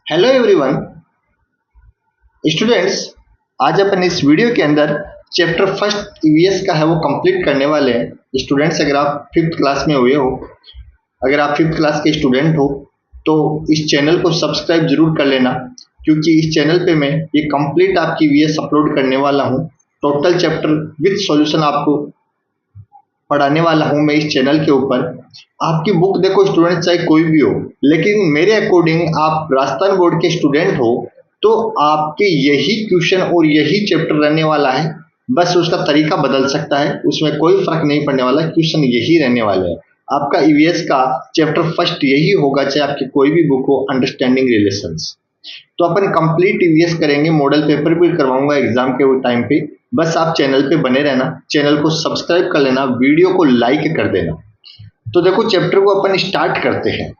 Hello everyone students. आज अपन इस video के अंदर चैप्टर फर्स्ट ईवीएस का है वो कंप्लीट करने वाले हैं। स्टूडेंट्स, अगर आप फिफ्थ क्लास में हुए हो, अगर आप फिफ्थ क्लास के स्टूडेंट हो तो इस चैनल को सब्सक्राइब जरूर कर लेना, क्योंकि इस चैनल पे मैं ये कंप्लीट आपकी ईवीएस अपलोड करने वाला हूँ। टोटल चैप्टर विद सॉल्यूशन आपको पढ़ाने वाला हूँ मैं इस चैनल के ऊपर। आपकी बुक देखो स्टूडेंट चाहे कोई भी हो, लेकिन मेरे अकॉर्डिंग आप राजस्थान बोर्ड के स्टूडेंट हो तो आपके यही क्वेश्चन और यही चैप्टर रहने वाला है। बस उसका तरीका बदल सकता है, उसमें कोई फर्क नहीं पड़ने वाला, क्वेश्चन यही रहने वाले हैं। आपका ईवीएस का चैप्टर फर्स्ट यही होगा, चाहे आपकी कोई भी बुक हो, अंडरस्टैंडिंग रिलेशंस। तो अपन कंप्लीट ईवीएस करेंगे, मॉडल पेपर भी करवाऊंगा एग्जाम के टाइम पे। बस आप चैनल पे बने रहना, चैनल को सब्सक्राइब कर लेना, वीडियो को लाइक कर देना। तो देखो चैप्टर को अपन स्टार्ट करते हैं।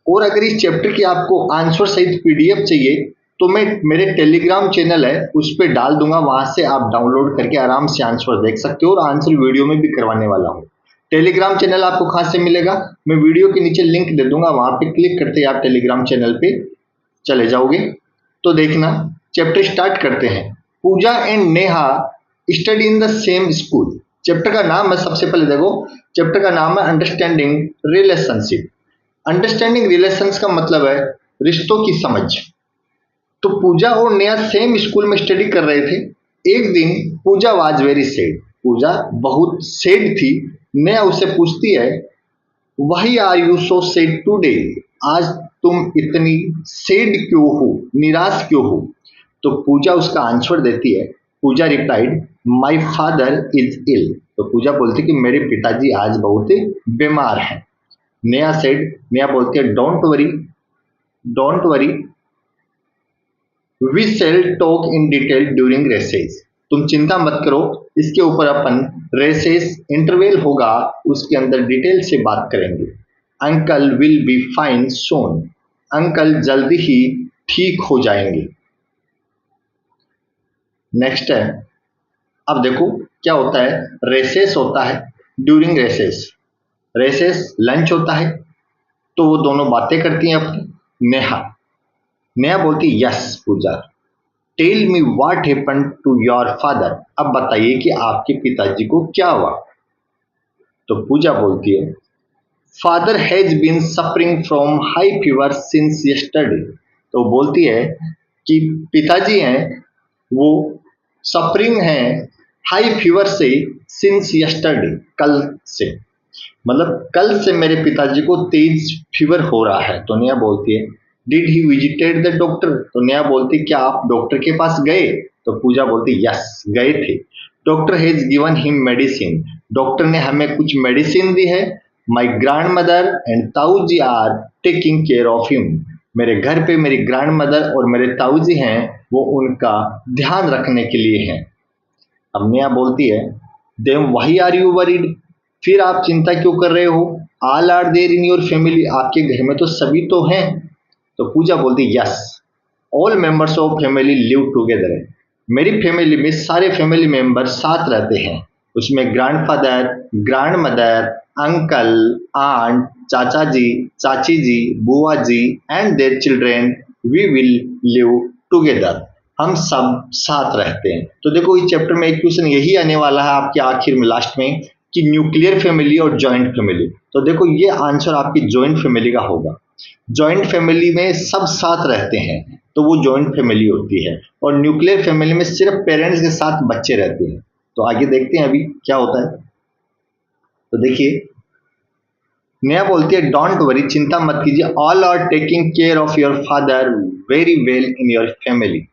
और अगर इस चैप्टर की आपको आंसर सहित पीडीएफ चाहिए तो मैं मेरे टेलीग्राम चैनल है उस पर डाल दूंगा, वहां से आप डाउनलोड करके आराम से आंसर देख सकते हो, और आंसर वीडियो में भी करवाने वाला हूँ। टेलीग्राम चैनल आपको कहाँ से मिलेगा, मैं वीडियो के नीचे लिंक दे दूंगा, वहां पे क्लिक करते ही आप टेलीग्राम चैनल पे चले जाओगे। तो देखना, चैप्टर स्टार्ट करते हैं। Pooja and Neha study in the same school. Chapter का नाम है, सबसे पहले देखो चैप्टर का नाम है अंडरस्टैंडिंग रिलेशनशिप। अंडरस्टैंडिंग रिलेशंस का मतलब है रिश्तों की समझ। तो पूजा और नेहा सेम स्कूल में स्टडी कर रहे थे। एक दिन Pooja was very sad, Pooja बहुत सैड थी। नेहा उसे पूछती है, why are you so sad today, आज तुम इतनी सैड क्यों हो, निराश क्यों हो। तो पूजा उसका आंसर देती है। Pooja replied, my father is ill. तो पूजा बोलती कि मेरे पिताजी आज बहुत बीमार हैं। नेहा बोलती है, don't worry we shall talk in detail during recess. तुम चिंता मत करो, इसके ऊपर अपन रेसेस इंटरवल होगा उसके अंदर डिटेल से बात करेंगे। Uncle will be fine soon, uncle जल्दी ही ठीक हो जाएंगे। नेक्स्ट है, अब देखो क्या होता है। रेसेस होता है, ड्यूरिंग रेसेस, रेसेस लंच होता है, तो वो दोनों बातें करती हैं अपनी। नेहा नेहा बोलती, yes Pooja, tell me what happened to your father. अब बताइए कि आपके पिताजी को क्या हुआ। तो पूजा बोलती है, father has been suffering from high fever since yesterday. तो बोलती है कि पिताजी हैं वो सफरिंग हैं हाई फीवर से, सिंस यस्टरडे, कल से, मतलब कल से मेरे पिताजी को तेज फीवर हो रहा है। तो नेहा बोलती है, did he visited the doctor. तो नेहा बोलती, क्या आप डॉक्टर के पास गए। तो पूजा बोलती, यस गए थे। Doctor has given him medicine, doctor ने हमें कुछ मेडिसिन दी है। My grand mother and tau ji are taking care of him. मेरे घर पे मेरी ग्रैंड मदर और मेरे ताऊ जी हैं, वो उनका ध्यान रखने के लिए हैं। अब नेहा बोलती है, then why are you worried, फिर आप चिंता क्यों कर रहे हो। All are there in your family, आपके घर में तो सभी तो हैं। तो पूजा बोलती, yes all members of family live together. मेरी फैमिली में सारे फैमिली मेंबर साथ रहते हैं, उसमें grandfather, grandmother, uncle, aunt, chacha ji, chachi ji, bua ji and their children, we will live together. हम सब साथ रहते हैं। तो देखो इस चैप्टर में एक क्वेश्चन यही आने वाला है आपके आखिर में लास्ट में, कि न्यूक्लियर फैमिली और जॉइंट फैमिली। तो देखो ये आंसर आपकी जॉइंट फैमिली का होगा। जॉइंट फैमिली में सब साथ रहते हैं तो वो जॉइंट फैमिली होती है, और न्यूक्लियर फैमिली में सिर्फ पेरेंट्स के साथ बच्चे रहते हैं। तो आगे देखते हैं अभी क्या होता है। तो देखिए, नेहा बोलती है, डोंट वरी, चिंता मत कीजिए, all are taking care of your father very well in your family.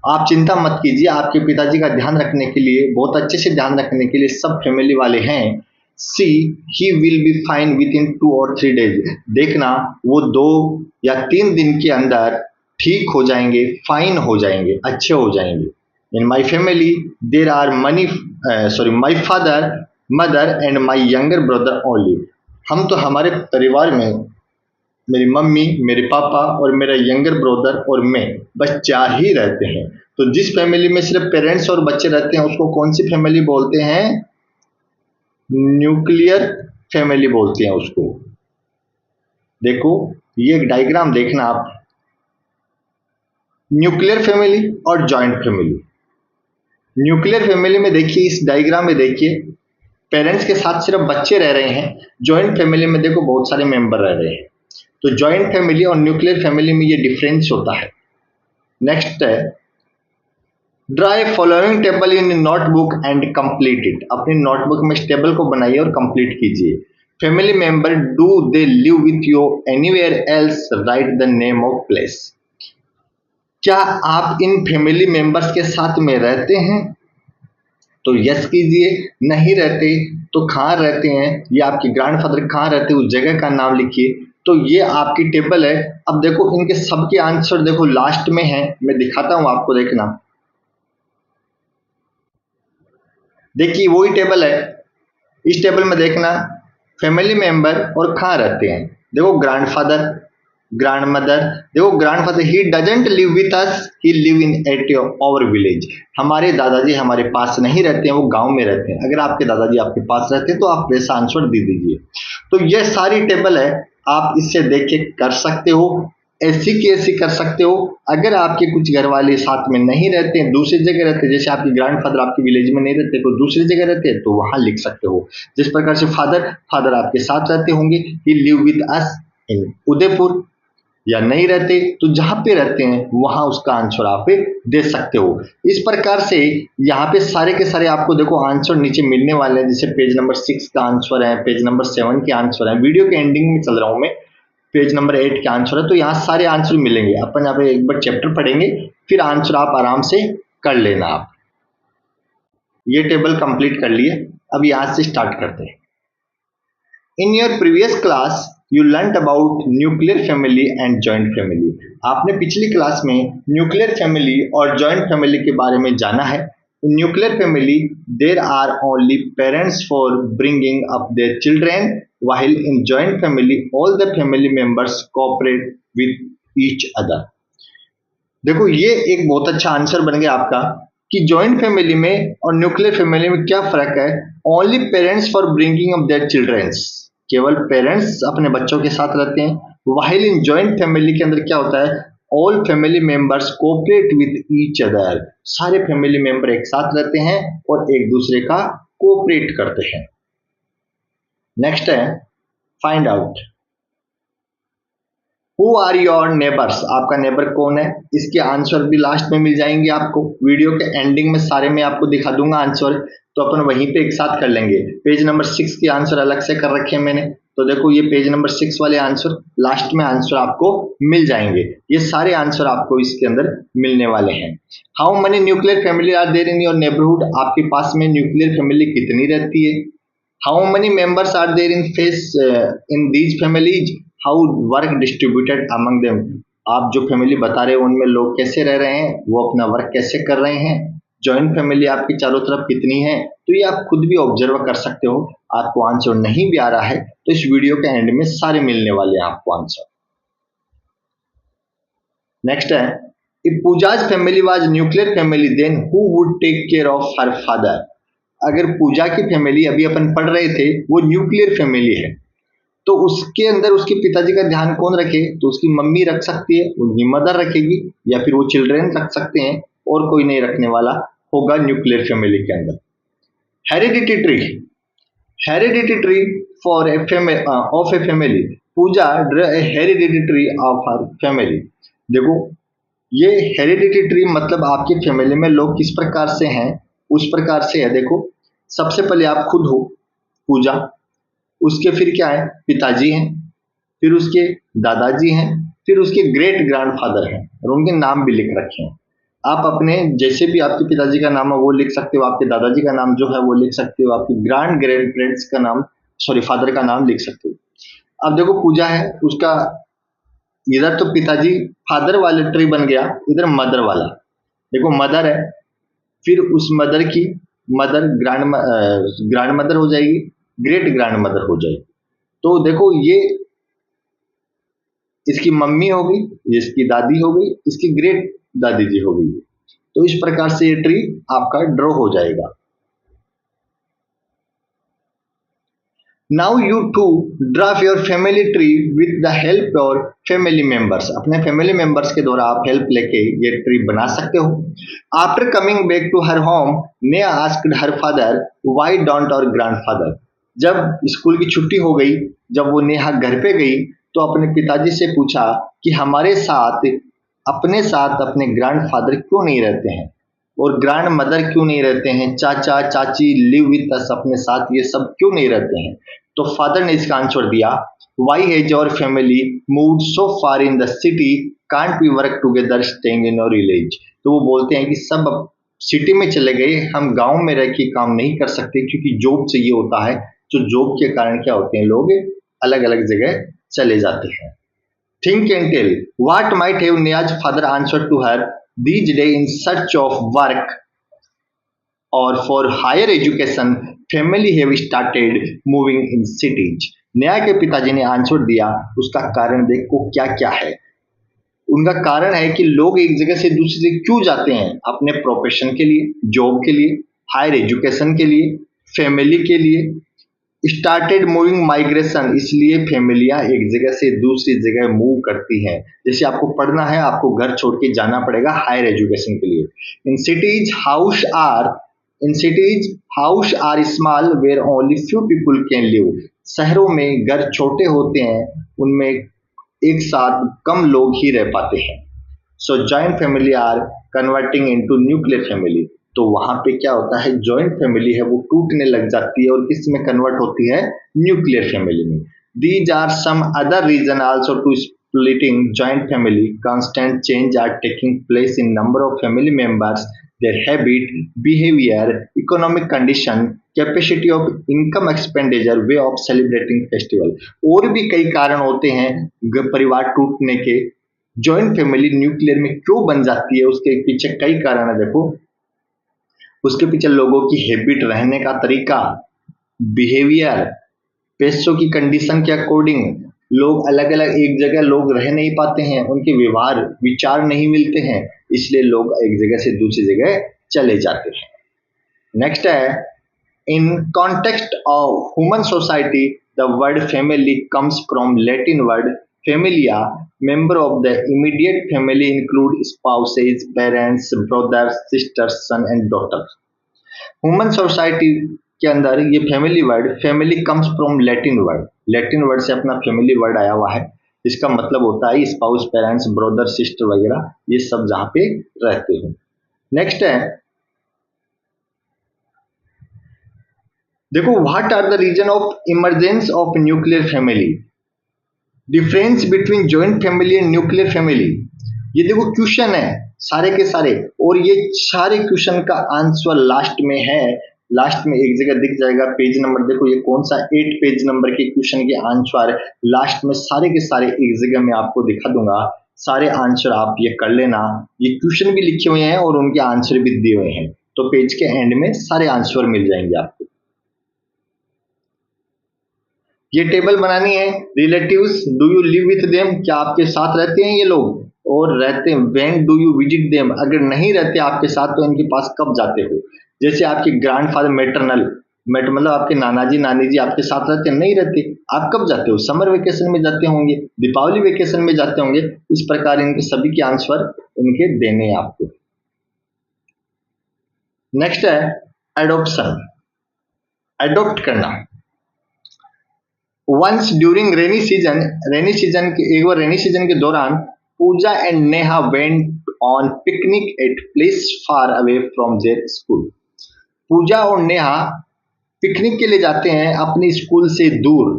आप चिंता मत कीजिए, आपके पिताजी का ध्यान रखने के लिए, बहुत अच्छे से ध्यान रखने के लिए सब फैमिली वाले हैं। See he will be fine with in 2 और 3 डेज। देखना वो 2 या 3 दिन के अंदर ठीक हो जाएंगे, फाइन हो जाएंगे, अच्छे हो जाएंगे। In my family there are my father, mother and my younger brother only. हम तो हमारे परिवार में मेरी मम्मी, मेरे पापा और मेरा यंगर ब्रदर और मैं, बस 4 ही रहते हैं। तो जिस फैमिली में सिर्फ पेरेंट्स और बच्चे रहते हैं उसको कौन सी फैमिली बोलते हैं, न्यूक्लियर फैमिली बोलते हैं उसको। देखो ये एक डायग्राम देखना आप, न्यूक्लियर फैमिली और जॉइंट फैमिली। न्यूक्लियर फैमिली में देखिए, इस डायग्राम में देखिए, पेरेंट्स के साथ सिर्फ बच्चे रह रहे हैं। जॉइंट फैमिली में देखो बहुत सारे मेंबर रह रहे हैं। तो जॉइंट फैमिली और न्यूक्लियर फैमिली में ये डिफरेंस होता है। नेक्स्ट है, draw a following table in notebook and complete it. अपनी नोटबुक में इस टेबल को बनाइए और कंप्लीट कीजिए। Family member, do they live with you anywhere else, right the name of place. क्या आप इन फैमिली मेंबर्स के साथ में रहते हैं? तो यस कीजिए। नहीं रहते तो कहाँ रहते हैं, या आपके ग्रैंडफादर कहाँ रहते हैं उस जगह का नाम लिखिए। तो ये आपकी टेबल है। अब देखो इनके सबके आंसर देखो लास्ट में है, मैं दिखाता हूं आपको, देखना। देखिए वही टेबल है। इस टेबल में देखना फैमिली मेंबर और कहाँ रहते हैं। देखो ग्रैंडफादर, ग्रैंडमदर। देखो grandfather, he doesn't live with us, he live in at our village. हमारे दादाजी हमारे पास नहीं रहते हैं, वो गांव में रहते हैं। अगर आपके दादाजी आपके पास रहते हैं तो आप वैसा आंसर दे दीजिए। तो ये सारी टेबल है, आप इससे देख के कर सकते हो। ऐसी की ऐसी कर सकते हो। अगर आपके कुछ घर वाले साथ में नहीं रहते हैं, दूसरी जगह रहते हैं, जैसे आपके ग्रैंडफादर आपके विलेज में नहीं रहते, कोई दूसरी जगह रहते हैं, तो वहां लिख सकते हो। जिस प्रकार से फादर, फादर आपके साथ रहते होंगे, ही लिव विद अस इन उदयपुर। या नहीं रहते तो जहां पे रहते हैं वहां उसका आंसर आप दे सकते हो। इस प्रकार से यहाँ पे सारे के सारे आपको देखो आंसर नीचे मिलने वाले हैं। जैसे पेज नंबर 6 का आंसर है, पेज नंबर 7 के आंसर है। वीडियो के एंडिंग में चल रहा हूं मैं, पेज नंबर 8 के आंसर है। तो यहाँ सारे आंसर मिलेंगे। अपन यहाँ पे एक बार चैप्टर पढ़ेंगे, फिर आंसर आप आराम से कर लेना। आप ये टेबल कंप्लीट कर लिए, अब यहाँ से स्टार्ट करते हैं। In your previous class you learn about nuclear family and joint family. आपने पिछली क्लास में न्यूक्लियर फैमिली और जॉइंट फैमिली के बारे में जाना है। In nuclear family there are only parents for bringing up their children, while in joint family all the family members cooperate with each other। देखो ये एक बहुत अच्छा आंसर बन गया आपका कि जॉइंट फैमिली में और न्यूक्लियर फैमिली में क्या फर्क है। Only parents for bringing up their childrens, केवल पेरेंट्स अपने बच्चों के साथ रहते हैं। while in जॉइंट फैमिली के अंदर क्या होता है, all family members cooperate with each other. सारे फैमिली मेंबर एक साथ रहते हैं और एक दूसरे का कोऑपरेट करते हैं। नेक्स्ट है, find out who are your neighbours. आपका नेबर कौन है, इसके आंसर भी लास्ट में मिल जाएंगे आपको। वीडियो के एंडिंग में सारे मैं आपको दिखा दूंगा आंसर, तो अपन वहीं पे एक साथ कर लेंगे। पेज नंबर 6 के आंसर अलग से कर रखे हैं मैंने, तो देखो ये पेज नंबर 6 वाले आंसर लास्ट में आंसर आपको मिल जाएंगे। ये सारे आंसर आपको इसके अंदर मिलने वाले हैं। How many nuclear family are there in your neighbourhood. आपके पास में न्यूक्लियर फैमिली कितनी रहती है। How many members are there in face in these families, how work distributed among them. आप जो फैमिली बता रहे हो उनमें लोग कैसे रह रहे हैं, वो अपना वर्क कैसे कर रहे हैं। जॉइंट फैमिली आपकी चारों तरफ कितनी है, तो ये आप खुद भी ऑब्जर्व कर सकते हो। आपको आंसर नहीं भी आ रहा है तो इस वीडियो के एंड में सारे मिलने वाले हैं आपको आंसर। नेक्स्ट है, if Pooja's family was nuclear family then who would take care of her father. अगर पूजा की फैमिली, अभी अपन पढ़ रहे थे, वो न्यूक्लियर फैमिली है, तो उसके अंदर उसके पिताजी का ध्यान कौन रखे, तो उसकी मम्मी रख सकती है, उनकी मदर रखेगी, या फिर वो चिल्ड्रेन रख सकते हैं, और कोई नहीं रखने वाला होगा न्यूक्लियर फैमिली के अंदर। Heredity tree, heredity tree for a family of a family, Pooja heredity tree of her family. देखो ये हेरिडिटी ट्री मतलब आपकी फैमिली में लोग किस प्रकार से हैं उस प्रकार से है। देखो सबसे पहले आप खुद हो पूजा, उसके फिर क्या है, पिताजी हैं, फिर उसके दादाजी हैं, फिर उसके ग्रेट ग्रैंडफादर हैं, और उनके नाम भी लिख रखे हैं। आप अपने जैसे भी आपके पिताजी का नाम है वो लिख सकते हो, आपके दादाजी का नाम जो है वो लिख सकते हो, आपके ग्रैंड ग्रैंड पेरेंट्स का नाम, सॉरी फादर का नाम लिख सकते हो। अब देखो पूजा है, उसका इधर तो पिताजी फादर वाले ट्री बन गया, इधर मदर वाला। देखो मदर है, फिर उस मदर की मदर ग्रैंड मदर हो जाएगी, ग्रेट ग्रैंड मदर हो जाएगी। तो देखो ये इसकी मम्मी हो गई, ये इसकी दादी हो गई, इसकी ग्रेट दादी जी हो गई। तो इस प्रकार से ये ट्री आपका ड्रॉ हो जाएगा। Now you to draft your family tree with the help your family members. अपने फैमिली मेंबर्स के द्वारा आप हेल्प लेके ये ट्री बना सकते हो। After coming back to her home, Neha asked her father why don't our grandfather. जब स्कूल की छुट्टी हो गई, जब वो नेहा घर पे गई, तो अपने पिताजी से पूछा कि हमारे साथ अपने ग्रैंडफादर क्यों नहीं रहते हैं और ग्रैंड मदर क्यों नहीं रहते हैं, चाचा चाची लिव विद अस, अपने साथ ये सब क्यों नहीं रहते हैं। तो फादर ने इसका आंसर दिया, why has your family moved so far in the city, can't we work together staying in your village. तो वो बोलते हैं कि सब अब सिटी में चले गए, हम गांव में रह के काम नहीं कर सकते क्योंकि जॉब चाहिए होता है। तो जॉब के कारण क्या होते हैं, लोग अलग अलग जगह चले जाते हैं। Think and tell. What might have Nia's father answered to her these days in search of work or for higher education, family have started moving in cities. Neha के पिताजी ने आंसर दिया, उसका कारण देखो क्या क्या है। उनका कारण है कि लोग एक जगह से दूसरी जगह क्यों जाते हैं, अपने प्रोफेशन के लिए, जॉब के लिए, हायर एजुकेशन के लिए, फैमिली के लिए। स्टार्टेड मूविंग माइग्रेशन, इसलिए फैमिलियां एक जगह से दूसरी जगह मूव करती हैं। जैसे आपको पढ़ना है, आपको घर छोड़ के जाना पड़ेगा हायर एजुकेशन के लिए। In cities house are small where only few people can live. शहरों में घर छोटे होते हैं, उनमें एक साथ कम लोग ही रह पाते हैं। So joint family are converting into nuclear family. तो वहां पे क्या होता है, जॉइंट फैमिली है वो टूटने लग जाती है और किस में कन्वर्ट होती है, न्यूक्लियर फैमिली में। These are some other reason also to splitting joint family. Constant change are taking place in number of family members, their habit, behavior, economic condition, capacity of income expenditure, way of celebrating festival. और भी कई कारण होते हैं परिवार टूटने के। Joint family nuclear में क्यों बन जाती है, उसके पीछे कई कारण है। देखो, उसके पीछे लोगों की हैबिट, रहने का तरीका, बिहेवियर, पैसों की कंडीशन के अकॉर्डिंग लोग अलग अलग एक जगह लोग रह नहीं पाते हैं, उनके व्यवहार विचार नहीं मिलते हैं, इसलिए लोग एक जगह से दूसरी जगह चले जाते हैं। नेक्स्ट है, in context of human society the word family comes from Latin word familia. Member of the immediate family include spouses, parents, brothers, sisters, son and daughter. Human society के अंदर ये family word, family comes from Latin word, Latin word से अपना family word आया हुआ है। इसका मतलब होता है स्पाउस, पेरेंट्स, ब्रदर, सिस्टर वगैरह, ये सब जहां पे रहते हो। नेक्स्ट है, देखो, what are the reason of emergence of nuclear family, difference between joint family and nuclear family. ये देखो क्वेश्चन है सारे के सारे, और ये सारे क्वेश्चन का आंसर लास्ट में है। लास्ट में एक जगह दिख जाएगा पेज नंबर, देखो ये कौन सा 8 पेज नंबर के क्वेश्चन के आंसर लास्ट में सारे के सारे एक जगह में आपको दिखा दूंगा। सारे आंसर आप ये कर लेना, ये क्वेश्चन भी लिखे हुए हैं और उनके आंसर भी दिए हुए हैं, तो पेज के एंड में सारे आंसर मिल जाएंगे आपको। ये टेबल बनानी है। Relatives, do you live with them, क्या आपके साथ रहते हैं ये लोग, और रहते हैं when do you visit them, अगर नहीं रहते आपके साथ तो इनके पास कब जाते हो। जैसे आपके ग्रैंडफादर मैटरनल मतलब आपके नाना जी नानी जी आपके साथ रहते नहीं रहते, आप कब जाते हो, समर वेकेशन में जाते होंगे, दीपावली वेकेशन में जाते होंगे। इस प्रकार इनके सभी के आंसर इनके देने हैं आपको। नेक्स्ट है एडॉप्शन, एडॉप्ट करना। Once during rainy season rainy season के दौरान Pooja and Neha went on picnic at place far away from their school. Pooja और नेहा पिकनिक के लिए जाते हैं अपनी स्कूल से दूर।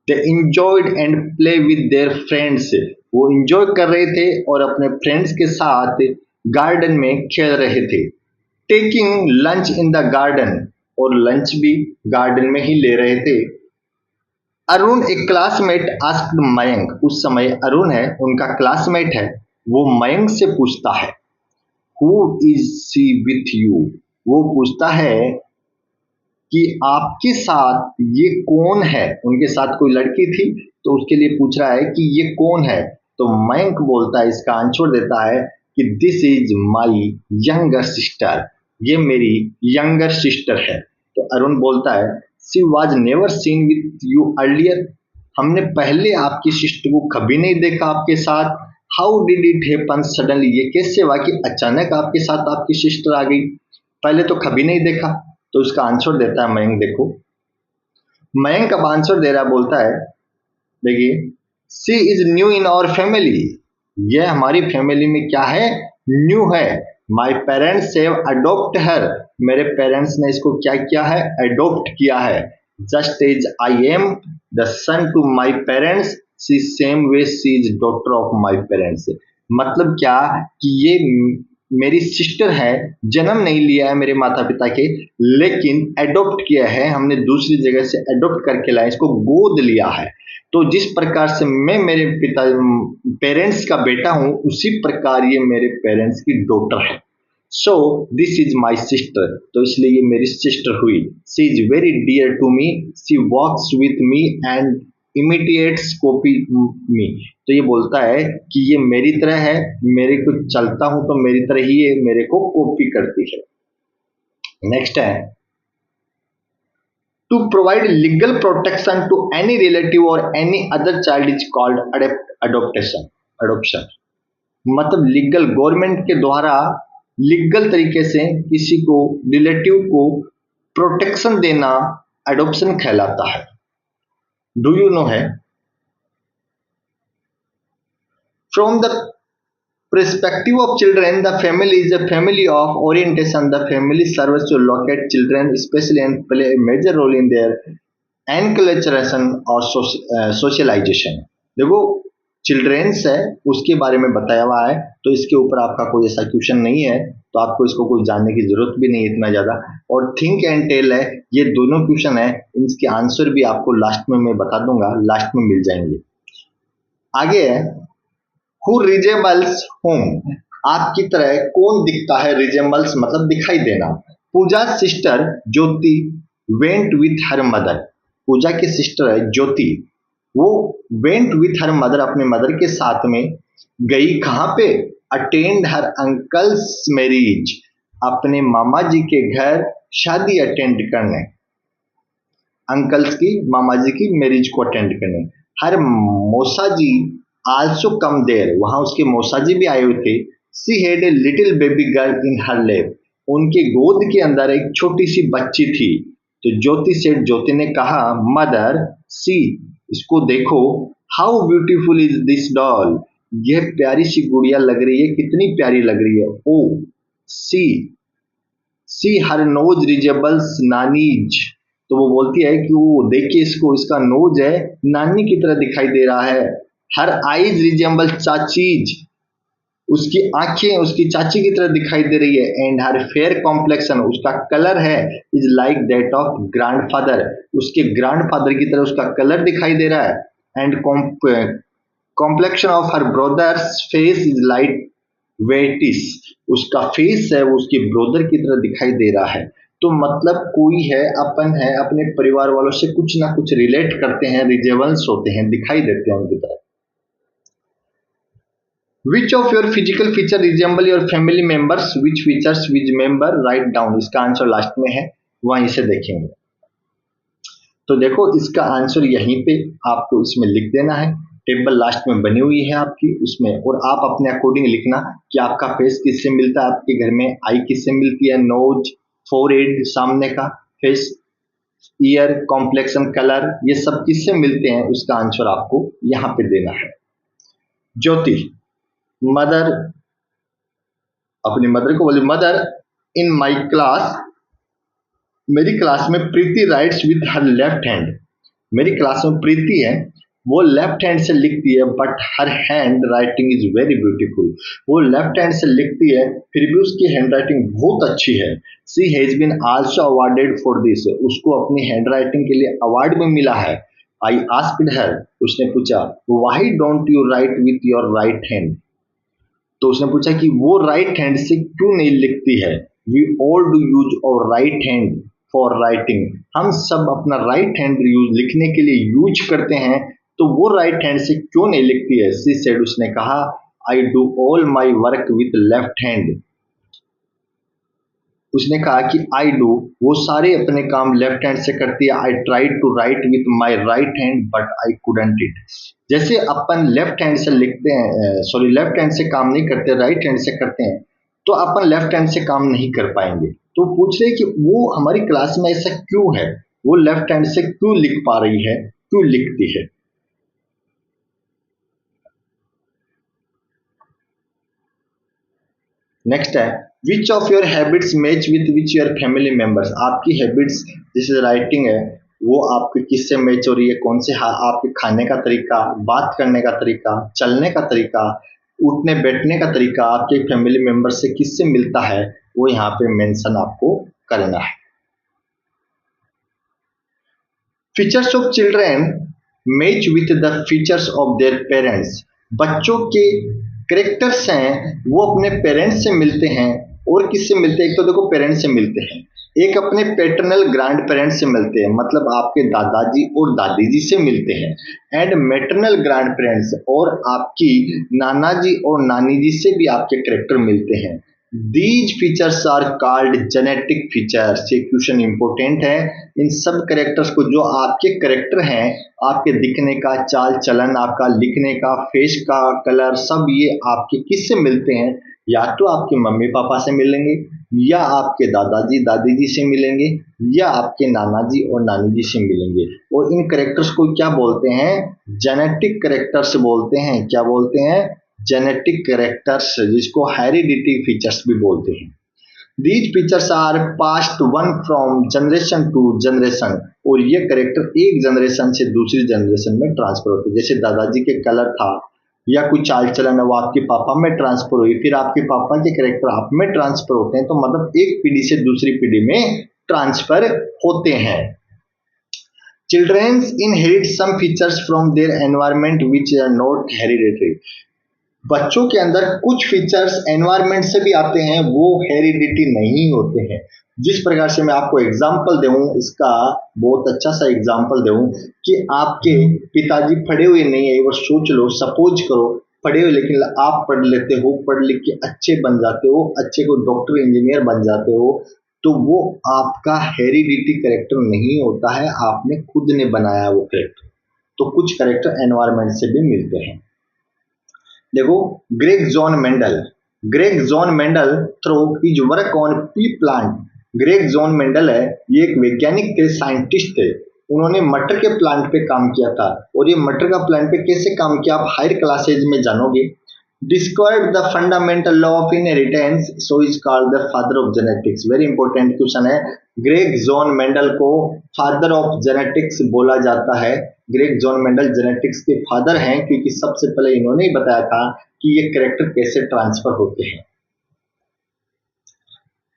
They enjoyed and play with their friends, वो एंजॉय कर रहे थे और अपने फ्रेंड्स के साथ गार्डन में खेल रहे थे। Taking lunch in the garden, और लंच भी गार्डन में ही ले रहे थे। अरुण एक क्लासमेट आस्क्ड मयंक, उस समय अरुण है उनका क्लासमेट है, वो मयंक से पूछता है who is she with you, वो पूछता है कि आपके साथ ये कौन है। उनके साथ कोई लड़की थी तो उसके लिए पूछ रहा है कि ये कौन है। तो मयंक बोलता है, इसका आंसर देता है कि this is my younger sister, ये मेरी यंगर सिस्टर है। तो अरुण बोलता है she was never seen with you earlier, हमने पहले आपकी सिस्टर को कभी नहीं देखा आपके साथ। How did it happen suddenly, ये कैसे हुआ कि अचानक आपके साथ आपकी सिस्टर आ गई, पहले तो कभी नहीं देखा। तो इसका आंसर देता है मयंक। देखो मयंक अब आंसर दे रहा, बोलता है देखिए she is new in our family, ये हमारी फैमिली में क्या है, न्यू है। My parents have adopt her, मेरे पेरेंट्स ने इसको क्या किया है, अडॉप्ट किया है। Just as I am the son to my parents, see same way she is daughter of my parents. मतलब क्या कि ये मेरी सिस्टर है, जन्म नहीं लिया है मेरे माता पिता के, लेकिन एडॉप्ट किया है, हमने दूसरी जगह से एडॉप्ट करके लाया, इसको गोद लिया है। तो जिस प्रकार से मैं मेरे पिता पेरेंट्स का बेटा हूं, उसी प्रकार ये मेरे पेरेंट्स की डॉटर है। So this is my sister, तो इसलिए ये मेरी सिस्टर हुई। She is very dear to me, she walks with me and imitates copy me. तो ये बोलता है कि ये मेरी तरह है, मेरे को चलता हूं तो मेरी तरह ही ये मेरे को कॉपी करती है। नेक्स्ट है to provide legal protection to any relative or any other child is called adoption। मतलब लीगल, गवर्नमेंट के द्वारा लीगल तरीके से किसी को, रिलेटिव को प्रोटेक्शन देना अडॉप्शन कहलाता है। डू यू नो है, from the perspective of children, the family is a family of orientation. The family serves to locate children especially and play a major role in their enculturation or socialization। देखो childrens है उसके बारे में बताया हुआ है, तो इसके ऊपर आपका कोई ऐसा क्वेश्चन नहीं है, तो आपको इसको कोई जानने की जरूरत भी नहीं है इतना ज्यादा। और थिंक एंड टेल है, ये दोनों क्वेश्चन है, इनके आंसर भी आपको लास्ट में मैं बता दूंगा, लास्ट में मिल जाएंगे। आगे है Who resembles whom, आपकी तरह कौन दिखता है, रिजेंबल्स मतलब दिखाई देना। Pooja sister Jyoti went with her mother, पूजा की सिस्टर है ज्योति, वो वेंट विथ हर मदर, अपने मदर के साथ में गई, कहाँ पे, अटेंड हर अंकल्स मैरिज, अपने मामा जी के घर शादी अटेंड करने, अंकल्स की मामा जी की मैरिज को अटेंड करने। हर मौसा जी आल्सो कम देर, वहां उसके मौसा जी भी आए हुए थे। She had a little baby girl in her lap, उनके गोद के अंदर एक छोटी सी बच्ची थी। तो ज्योति सेठ, ज्योति ने कहा मदर सी, इसको देखो, how beautiful is this doll, यह प्यारी सी गुड़िया लग रही है, कितनी प्यारी लग रही है। ओ सी हर नोज रिजेबल्स नानीज, तो वो बोलती है कि वो देखिए इसको, इसका नोज है नानी की तरह दिखाई दे रहा है। हर आईज रिजेंबल चाचीज, उसकी आंखें उसकी चाची की तरह दिखाई दे रही है। एंड हर फेयर कॉम्प्लेक्शन, उसका कलर है is like that of grandfather, उसके ग्रैंडफादर की तरह उसका कलर दिखाई दे रहा है। And complexion of her brother's face is like whitish, उसका फेस है वो उसके ब्रदर की तरह दिखाई दे रहा है। तो मतलब कोई है, अपन है, अपने परिवार वालों से कुछ ना कुछ रिलेट करते हैं, रिजेबल्स होते हैं, दिखाई देते हैं उनकी तरह। Which of your physical feature resemble your family members? Which features which member? Write down, इसका आंसर लास्ट में है, वहीं से देखेंगे। तो देखो इसका आंसर यहीं पे आपको इसमें लिख देना है, टेबल लास्ट में बनी हुई है आपकी उसमें, और आप अपने अकॉर्डिंग लिखना कि आपका फेस किससे मिलता है, आपके घर में आई किससे मिलती है, नोज, फोरहेड, सामने का फेस, ईयर, कॉम्प्लेक्शन, कलर, ये सब किससे मिलते हैं, उसका आंसर आपको यहाँ पे देना है। ज्योति मदर, अपनी मदर को बोली मदर इन माई क्लास, मेरी क्लास में Preeti writes with her left hand, मेरी क्लास में प्रीति है वो लेफ्ट हैंड से लिखती है, but her handwriting is very beautiful, वो लेफ्ट हैंड से लिखती है फिर भी उसकी हैंड राइटिंग बहुत अच्छी है। She has been also awarded for this, उसको अपनी हैंड राइटिंग के लिए अवार्ड भी मिला है। आई आस्क्ड हर, उसने पूछा why don't you right with your right hand, तो उसने पूछा कि वो राइट हैंड से क्यों नहीं लिखती है। वी ऑल डू यूज और राइट हैंड फॉर राइटिंग, हम सब अपना राइट हैंड यूज लिखने के लिए यूज करते हैं, तो वो राइट हैंड से क्यों नहीं लिखती है। सी सेड, उसने कहा I do all my work with left hand, उसने कहा कि आई डू, वो सारे अपने काम लेफ्ट हैंड से करती है। I try to write with my right hand but I couldn't it. जैसे अपन लेफ्ट हैंड से लिखते हैं, सॉरी लेफ्ट हैंड से काम नहीं करते, राइट हैंड से करते हैं, तो अपन लेफ्ट हैंड से काम नहीं कर पाएंगे। तो पूछ रहे कि वो हमारी क्लास में ऐसा क्यों है, वो लेफ्ट हैंड से क्यों लिख पा रही है, क्यों लिखती है। नेक्स्ट है which of your habits match with which your family members. आपकी हैबिट्स जैसे राइटिंग है वो आपके किससे मैच हो रही है, कौन से आपके खाने का तरीका, बात करने का तरीका, चलने का तरीका, उठने बैठने का तरीका आपके फैमिली मेंबर से किससे मिलता है, वो यहाँ पे मेंशन आपको करना है। Features of children match with the features of their parents. बच्चों के करेक्टर्स हैं वो अपने पेरेंट्स से मिलते हैं, और किससे मिलते हैं, एक तो देखो पेरेंट्स से मिलते हैं, एक अपने पैटर्नल ग्रैंड पेरेंट्स से मिलते हैं, मतलब आपके दादाजी और दादी जी से मिलते हैं, एंड मैटरनल ग्रैंड पेरेंट्स और आपकी नाना जी और नानी जी से भी आपके करेक्टर मिलते हैं। These features are called genetic features. ये क्वेश्चन इंपॉर्टेंट है। इन सब करेक्टर्स को, जो आपके करेक्टर हैं, आपके दिखने का चाल चलन, आपका लिखने का, फेस का कलर, सब ये आपके किससे मिलते हैं, या तो आपके मम्मी पापा से मिलेंगे, या आपके दादाजी दादी जी से मिलेंगे, या आपके नाना जी और नानी जी से मिलेंगे। और इन करेक्टर्स को क्या बोलते हैं, जेनेटिक करेक्टर्स बोलते हैं। क्या बोलते हैं, जेनेटिक करेक्टर्स, जिसको हेरिडिटी फीचर्स भी बोलते हैं। These features are passed one from generation to generation, और ये करेक्टर एक जनरेशन से दूसरी जनरेशन में ट्रांसफर होते हैं। जैसे दादाजी के कलर था या कोई चाल चलन है वो आपके पापा में ट्रांसफर हुई, फिर आपके पापा के करेक्टर आप में ट्रांसफर होते हैं, तो मतलब एक पीढ़ी से दूसरी पीढ़ी में ट्रांसफर होते हैं। Children inherit some features from their environment which are not hereditary. बच्चों के अंदर कुछ फीचर्स एनवायरनमेंट से भी आते हैं, वो हेरिडिटी नहीं होते हैं। जिस प्रकार से मैं आपको एग्जांपल दूं, इसका बहुत अच्छा सा एग्जांपल दूं कि आपके पिताजी पढ़े हुए नहीं है, वो सोच लो, सपोज करो पढ़े हुए, लेकिन आप पढ़ लेते हो, पढ़ लिख के अच्छे बन जाते हो, अच्छे को डॉक्टर इंजीनियर बन जाते हो, तो वो आपका हेरिडिटी कैरेक्टर नहीं होता है, आपने खुद ने बनाया वो कैरेक्टर। तो कुछ कैरेक्टर एनवायरनमेंट से भी मिलते हैं। देखो Greg John Mendel through his work on P plant. Greg John Mendel है, ये एक वैज्ञानिक थे, साइंटिस्ट थे, उन्होंने मटर के प्लांट पे काम किया था। और ये मटर का प्लांट पे कैसे काम किया आप हायर क्लासेज में जानोगे। Discovered the fundamental law of inheritance, so is called the father of genetics. Very important question है। ग्रेग जॉन मेंडल को फादर ऑफ जेनेटिक्स बोला जाता है। ग्रेग जॉन मेंडल जेनेटिक्स के फादर हैं, क्योंकि सबसे पहले इन्होंने ही बताया था कि ये कैरेक्टर कैसे ट्रांसफर होते हैं।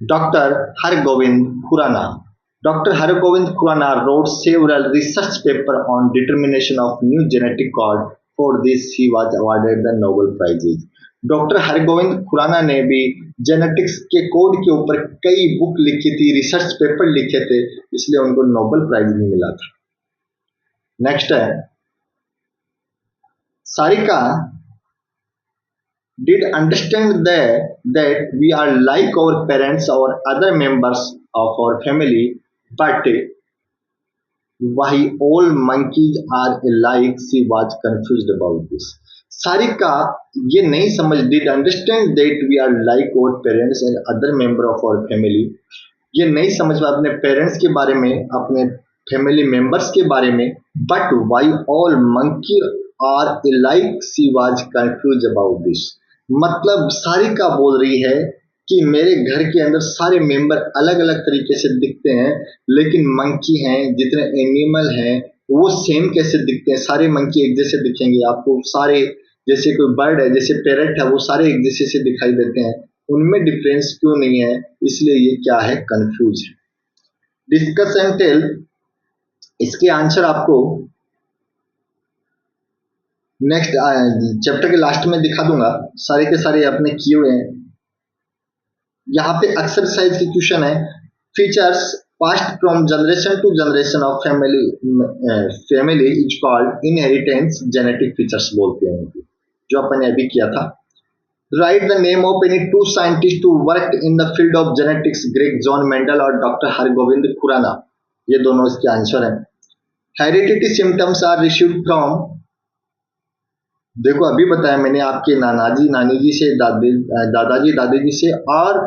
Doctor Hargobind Khorana wrote several research papers on determination of new genetic code. For this he was awarded the Nobel Prizes. Doctor Hargobind Khorana ने भी जेनेटिक्स के कोड के ऊपर कई बुक लिखी थी, रिसर्च पेपर लिखे थे, इसलिए उनको नोबेल प्राइज भी मिला था। नेक्स्ट है Sarika did understand that we are like our parents or other members of our family, but why all monkeys are alike, she was confused about this. Sarika ये नहीं समझ, did understand that we are like our parents and other member of our family, ये नहीं समझ पाया अपने parents के बारे में, अपने फैमिली मेंबर्स के बारे में, but why all monkey are alike, she was confused about this. मतलब सारिका बोल रही है कि मेरे घर के अंदर सारे मेंबर अलग अलग तरीके से दिखते हैं, लेकिन मंकी हैं, जितने एनिमल हैं वो सेम कैसे दिखते हैं, सारे मंकी एक जैसे दिखेंगे आपको, सारे जैसे कोई बर्ड है, जैसे पैरट है, वो सारे एक जैसे से दिखाई देते हैं, उनमें डिफरेंस क्यों नहीं है, इसलिए ये क्या है, कंफ्यूज है। डिस्कस एंड टेल, इसके आंसर आपको नेक्स्ट चैप्टर के लास्ट में दिखा दूंगा, सारे के सारे अपने किए हुए हैं। यहाँ पे एक्सरसाइज की क्वेश्चन है, features passed from generation to generation of family is called inheritance genetic features बोलते हैं उनको, जो अपन ने अभी किया था। Write the name of any two scientist who worked in the field of genetics, Greg John Mendel और डॉक्टर हरगोविंद खुराना। ये दोनों इसके आंसर हैं। Heredity symptoms are received from, देखो अभी बताया मैंने, आपके नानाजी नानी जी से, दादाजी दादी जी से और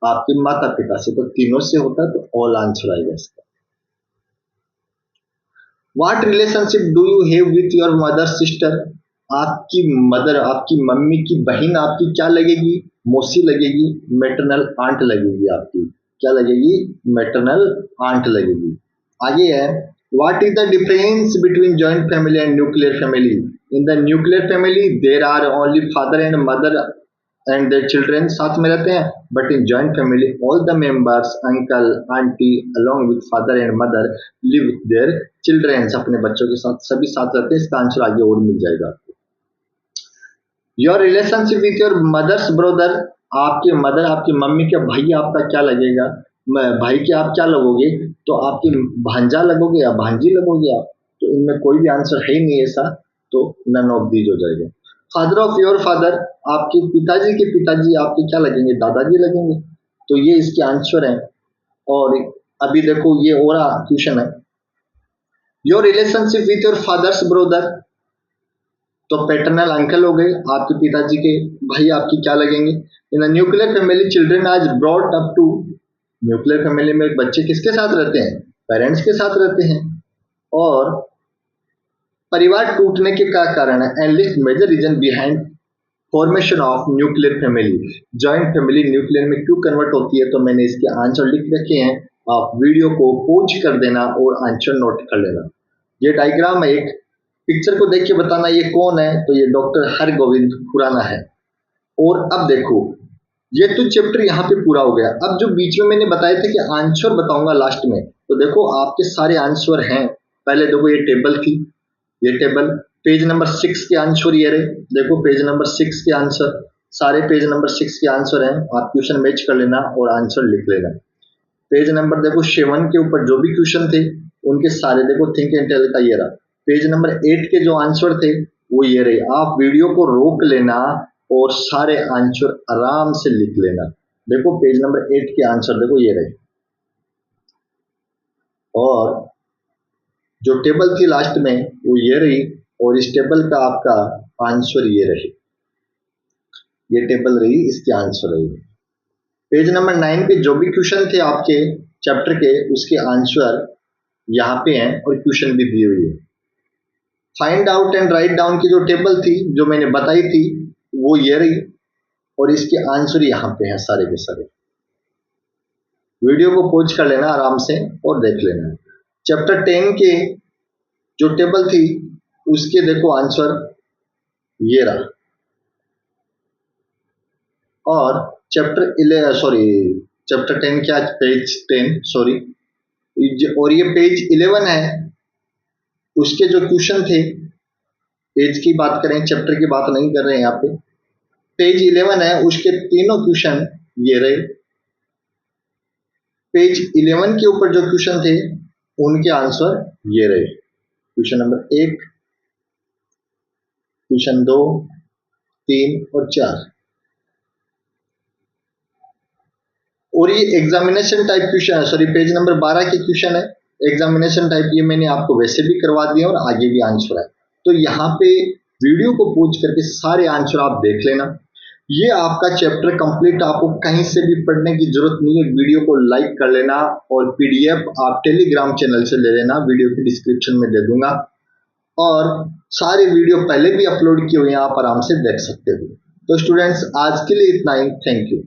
आपके माता पिता से, तो तीनों से होता है, तो ऑल आंसर आएगा इसका। What relationship do you have with your mother sister, आपकी मदर, आपकी मम्मी की बहन आपकी क्या लगेगी, मौसी लगेगी, मैटरनल आंट लगेगी, आपकी क्या लगेगी, मैटरनल आंट लगेगी। आगे है, what is the difference between joint family and nuclear family, in the nuclear family there are only father and mother and their children साथ में रहते हैं, but in joint family all the members, uncle aunty along with father and mother live with their children, अपने बच्चों के साथ सभी साथ रहते हैं। इसका आंसर आगे और मिल जाएगा। Your relationship with your mother's brother, आपके मदर, आपकी मम्मी के भाई आपका क्या लगेगा, भाई के आप क्या लगोगे, तो आपकी भांजा लगोगे या भांजी लगोगे आप, तो इनमें कोई भी आंसर है ही नहीं ऐसा, तो नन ऑफ दीज हो जाएगा। फादर ऑफ योर फादर, आपके पिताजी के पिताजी आपके क्या लगेंगे, दादाजी लगेंगे, तो ये इसके आंसर है। और अभी देखो ये और क्वेश्चन है, your relationship with your father's brother, तो पैटर्नल अंकल हो गए, आपके पिताजी के भाई आपकी क्या लगेंगे। In the nuclear family children are brought up to, nuclear family में बच्चे किसके साथ रहते हैं, पेरेंट्स के साथ रहते हैं। और परिवार टूटने के क्या कारण है, and list major reason behind formation of nuclear family, joint family nuclear में क्यों कन्वर्ट होती है, तो मैंने इसके आंसर लिख रखे हैं, आप वीडियो को पॉज कर देना और आंसर नोट कर लेना। ये डायग्राम है, एक पिक्चर को देख के बताना ये कौन है, तो ये डॉक्टर हरगोविंद खुराना है। और अब देखो ये तो चैप्टर यहाँ पे पूरा हो गया। अब जो बीच में मैंने बताया था कि आंसर बताऊंगा लास्ट में, तो देखो आपके सारे आंसर हैं। पहले देखो ये टेबल थी, ये टेबल पेज नंबर 6 के आंसर ये रहे, देखो पेज नंबर 6 के आंसर, सारे पेज नंबर 6 के आंसर हैं, आप क्वेश्चन मैच कर लेना और आंसर लिख लेना। पेज नंबर देखो 7 के ऊपर जो भी क्वेश्चन थे उनके सारे देखो थिंक एंड टेल का ये रहा। पेज नंबर 8 के जो आंसर थे वो ये रहे, आप वीडियो को रोक लेना और सारे आंसर आराम से लिख लेना। देखो पेज नंबर 8 के आंसर देखो ये रहे, और जो टेबल थी लास्ट में वो ये रही, और इस टेबल का आपका आंसर ये रही, ये टेबल रही, इसके आंसर रही। पेज नंबर 9 पे जो भी क्वेश्चन थे आपके चैप्टर के उसके आंसर यहाँ पे हैं और क्वेश्चन भी दी हुई है। Find out and write down की जो टेबल थी जो मैंने बताई थी वो ये रही, और इसके आंसर यहाँ पे हैं सारे के सारे। वीडियो को पॉज कर लेना आराम से और देख लेना। चैप्टर 10 के जो टेबल थी उसके देखो आंसर ये रहा, और चैप्टर 10 क्या, पेज 10 सॉरी, और ये पेज 11 है, उसके जो क्वेश्चन थे, पेज की बात करें चैप्टर की बात नहीं कर रहे हैं यहाँ पे, पेज 11 है उसके तीनों क्वेश्चन ये रहे। पेज 11 के ऊपर जो क्वेश्चन थे उनके आंसर ये रहे, क्वेश्चन नंबर 1, क्वेश्चन 2, 3 और 4। और ये एग्जामिनेशन टाइप क्वेश्चन है, सॉरी पेज नंबर 12 के क्वेश्चन है एग्जामिनेशन टाइप, ये मैंने आपको वैसे भी करवा दिया और आगे भी आंसर है। तो यहाँ पे वीडियो को पॉज करके सारे आंसर आप देख लेना। ये आपका चैप्टर कंप्लीट, आपको कहीं से भी पढ़ने की जरूरत नहीं है। वीडियो को लाइक कर लेना और पीडीएफ आप टेलीग्राम चैनल से ले लेना, वीडियो की डिस्क्रिप्शन में दे दूंगा, और सारे वीडियो पहले भी अपलोड किए हुए हैं, आप आराम से देख सकते हो। तो स्टूडेंट्स आज के लिए इतना ही, थैंक यू।